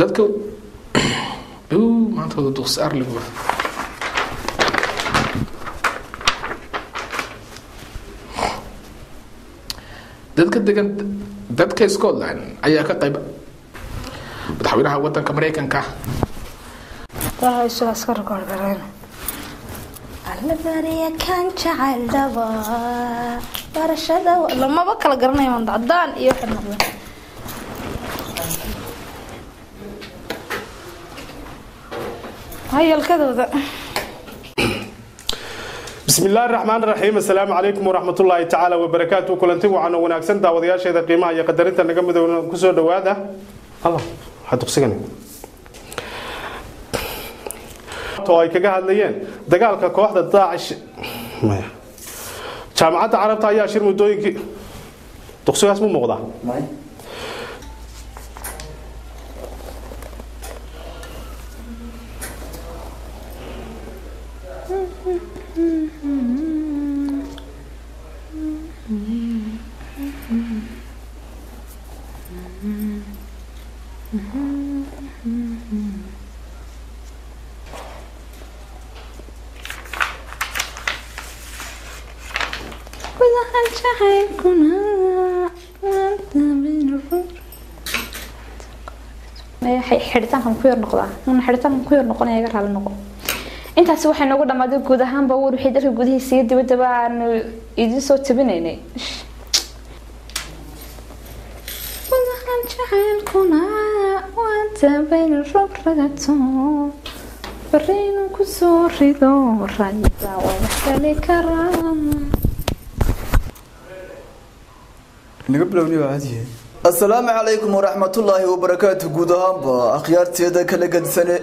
dadka maanta wada duqsaar lagu dadka degan dadka Scotland ayaa ka qayb madaxweynaha wadanka Mareykanka waxay soo askar gorgareen alla bariya kan jacayl daba barashada lama kala garanayo cadaan iyo xirnaqda hayalkadooda بسم الله الرحمن الرحيم السلام عليكم ورحمة الله تعالى وبركاته كلنتي وعنا وناكسن داودياشة دا قيمة هي قدرين تنقم دون كسو دواده الله حتقسيقني توي كجا هذلين دجال كواحدة داعش ما جامعة عربتها يا شير مدوي تقسيق اسمه موضع xiritaankan ku yar noqdaa xiritaankan ku yar noqonaya iga raali noqo intaas waxay nagu dhamaaday guud ahaan ba wixii dadka gudihiisa iyo dibadaba aan idin soo tabinaynay waxaan jacaylkuna waan tabayn rogragato bariinu ku soo rido rayda waa kale karam naga bilowni caadi السلام عليكم ورحمة الله وبركاته جودهم بأخيار تيدا كلا قد سنة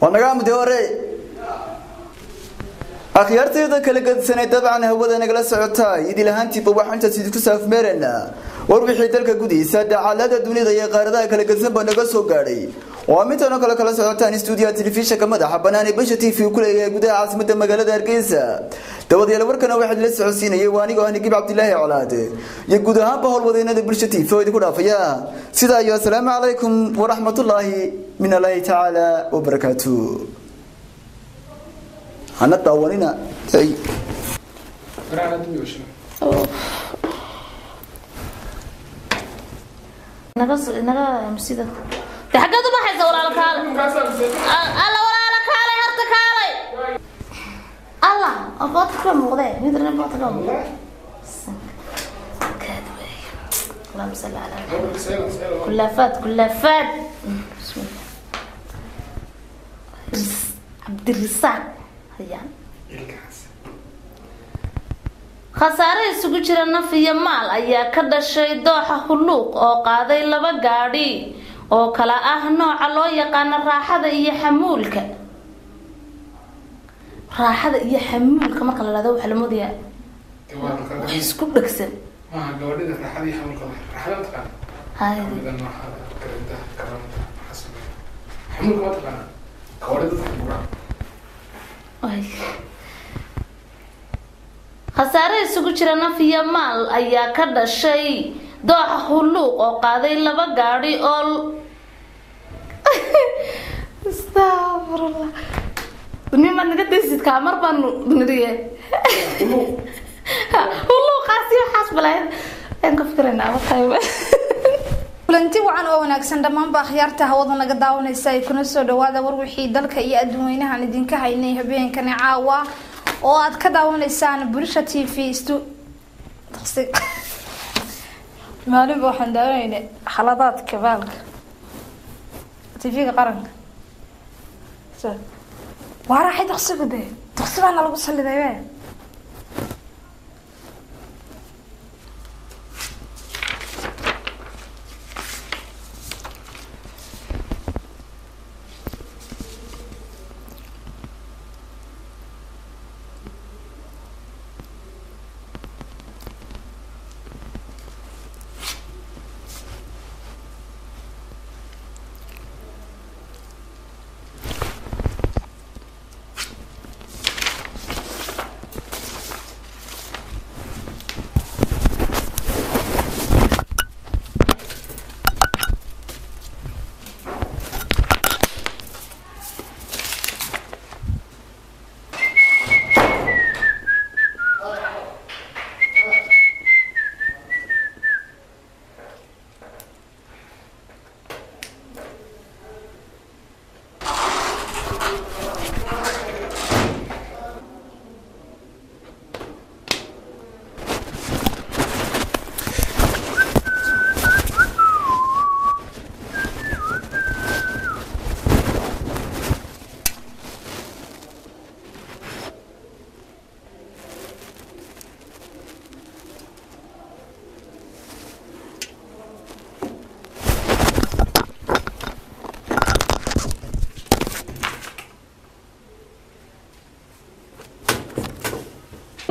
ونقام دوري أخيار تيدا كلا قد سنة طبعا هو ذا نقل سعوتها يدي لهانتي طبعا أنت تيجي كساف ميرنا وربحي تلك جودي سادة على هذا الدنيا ذي قاردا كلا قد سنة بنقصه قاري ومتى نقل كلا سعوتها استوديو تلفزيون كمدا حبناني بشتي في كل جودة عاصمة مقالة دركيسة دودي لوركنا واحد لسه حسين يواني وأنا جيب عبد الله علاده يجودها بهول وذينا برشتي فويد كذا فيا سيدا يا السلام عليكم ورحمة الله من الله تعالى وبركاته أنا طاولنا أي نقص مسيدة تحققت ما حيزور على كاله الله ولا على كاله هرت كاله الله أبغاك مغذي ندري أبغاك مغذي كادوي اللهم صل على محمد كل فات بسم الله عبد الرزاق هيا خسارة isugu jira naf iyo maal ayaa ka dhashay dooxa huluuq oo qaaday laba gaadhi oo kala ah nooca loo yaqaan raaxada iyo xamuulka raaxada iyo xamuulka marka la laado waxa la moodaya isku dhagsan ma gabadhida raaxada iyo xamuulka raaxada taqaan haayda nooca karanta karanta xasan xamuulka ma taqaan gabadhida xamuulka ay خسارة isugu jira naf iyo maal ayaa ka dhashay dooxa huluuq oo qaaday laba gaadhi oo astaghfirullah nima naga deesid kaamar baan niriye huluuq qaasi xasbalay aan ka fikrayna waxay kulanti wacan oo wanaagsan dhamaan ba khiyaarta hawada naga daawanaysa ay kuna soo dhawaada war wixii dalka iyo adduunweynaha idinka haynay habeenkan caawa oo aad ka daawanaysaan Bulsha TV taqsiq maalin waxaan daawaynay xaladaadka baalka TV-ga qaranka waa raaxay taqsiqde taqsiqana lagu saliday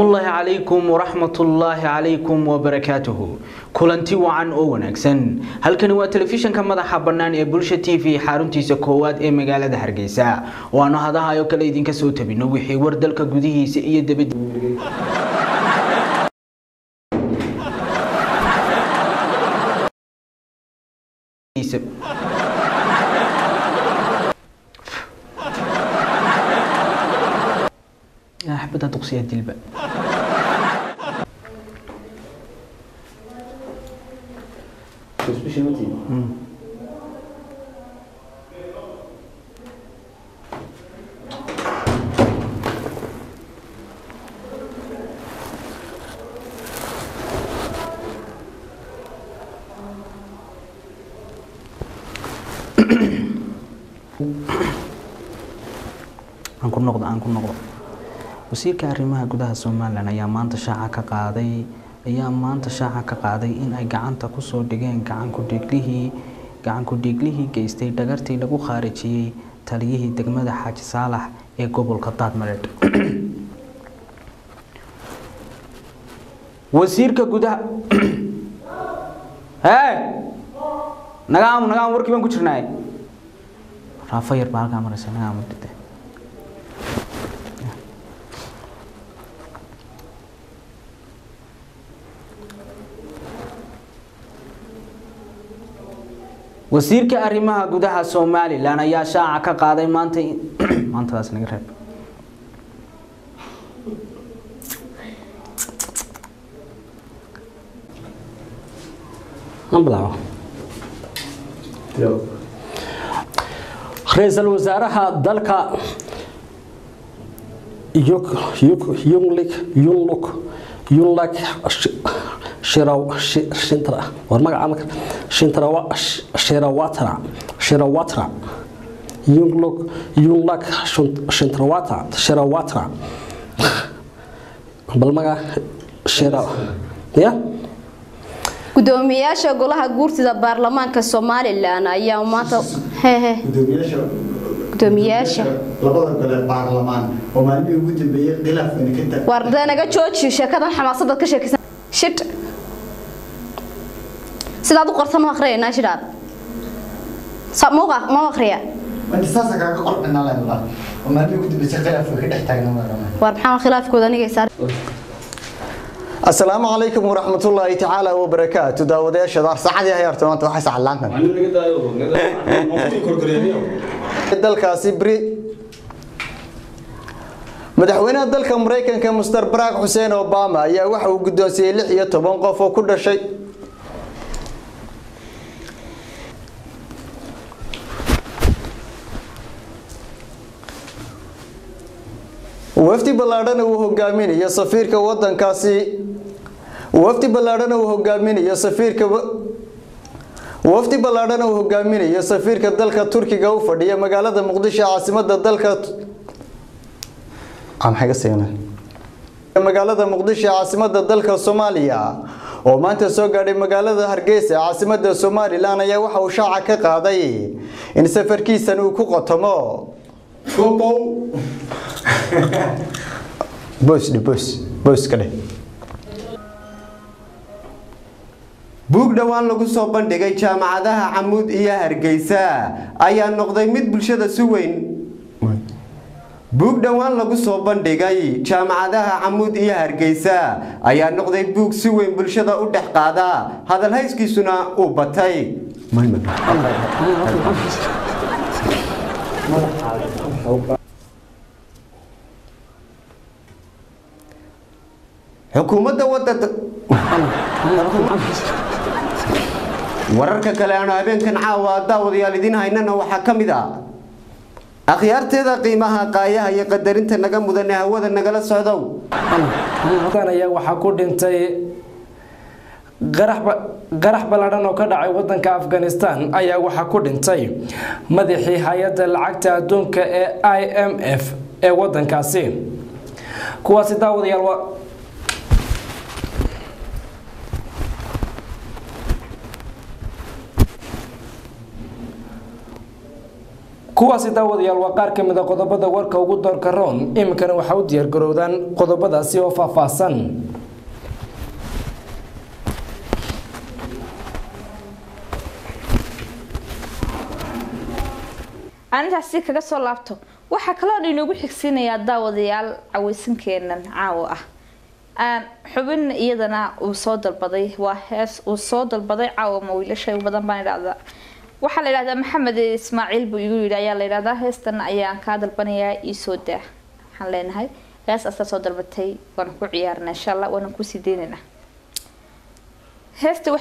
الله عليكم ورحمة الله عليكم وبركاته كلنتي وعن أو ونكسن هل كان هو تلفزيون كم ماذا حبنا بولشة تي في حارنتي سكوات مجال ده هرجيسا وأنا هذا هايو كلا يدين كسوت بينو وحوار دلك جوديه سئية دبد أحب تقصي الدلبة أنكر نقطة wasiirka arrimaha gudaha Soomaaliland ayaa maanta shaaca ka qaaday in ay gacanta ku soo dhigeen gacan ku dhiglihii geystay dhagartii lagu khaarijiyay taliyihii degmada Xaaji Saalax ee gobolka Daadmareed wasiirka gudaha nagaam warkii baan ku jirnaa raafayar baalka maraysa nagaam dhigtay wasiirka arrimaha gudaha Soomaaliland ayaa shaaca ka qaaday maantaas naga reeb ra'iisul wasaaraha dalka Yunlak Shirawatra balmaga gudoomiyaasha golaha guurtida baarlamaanka Soomaaliland ayaa maanta gudoomiyaasha labada gole baarlamaan oo maalmihii ugu dambeeyay khilaaf ka tag wardanaga jooji sheekadan xamaasada ka sheekaysan shit sidaad u qortan oo akhriyayna shiraad samuuqa ma akhriya wanta saasa ka qorqana la ilaa oo maalmihii ugu dambeeyay khilaaf ka dhex taagan war maxaa khilaafkooda aniga saar السلام عليكم ورحمة الله تعالى وبركاته داود يا شباب سعد يا هيرتو أنت وحش علانك dalkaasi bri madaxweynaha dalka Mareykanka Mr. Barack Hussein Obama ayaa waxa uu guddoonsiyay 16 qof oo ku dhashay wafdi ballaaran uu hogaaminayo safiirka wadankaasi wafdi ballaaran uu hogaaminayo safiirka dalka Turkiga u fadhiya magaalada Muqdisho caasimadda dalka magaalada Muqdisho caasimadda dalka Soomaaliya oo maanta soo gaadhay magaalada Hargeysa caasimadda Soomaaliland ayaa waxa uu shaaca ka qaaday in safarkiisan uu ku qotomo boos kale buug dhawaan lagu soo bandhigay jaamacadaha Camuud iyo Hargeysa ayaa noqday mid bulshada si weyn buug dhawaan lagu soo bandhigay jaamacadaha Camuud iyo Hargeysa ayaa noqday buug si weyn bulshada u dhex qaada hadal hayskiisuna uu batay xukuumadda wadada wararka kale aan habeenkan caawa daawadayaal idin haynana waxa kamid ah akhyaarteeda qiimaha qaayaha iyo qadarinta naga mudan hawada nagala socdow halkan ayaa waxa ku dhintay qarax ballaaran oo ka dhacay wadanka Afghanistan ayaa waxa ku dhintay madaxii hay'adda lacagta adduunka ee IMF ee wadankaasi kuwaasi daawadayaal kuwaasi daawadayaal waa qaar ka mid ah qodobada warka ugu doorka roon iminkana waxa u diyaar garowdaan qodobadaasi oo faahfaahsan antaasi kaga soo laabto waxa kale oo inoogu xigsiinayaa daawadayaal caweysankeenan caawo ah xubin iyadana uu soo dalbaday waa hees uu soo dalbaday caawo ma wiilashay badan baan idhaahdaa waxa la yiraahdaa Maxamed Ismaaciil buu igu yiri ayaa la yiraahdaa heestan ayaan ka dalbanayaa ii soo daa waxaan leenahay hees asal soo dalbatay waan ku ciyaarnaa insha Allah waan ku sii deynaa heesta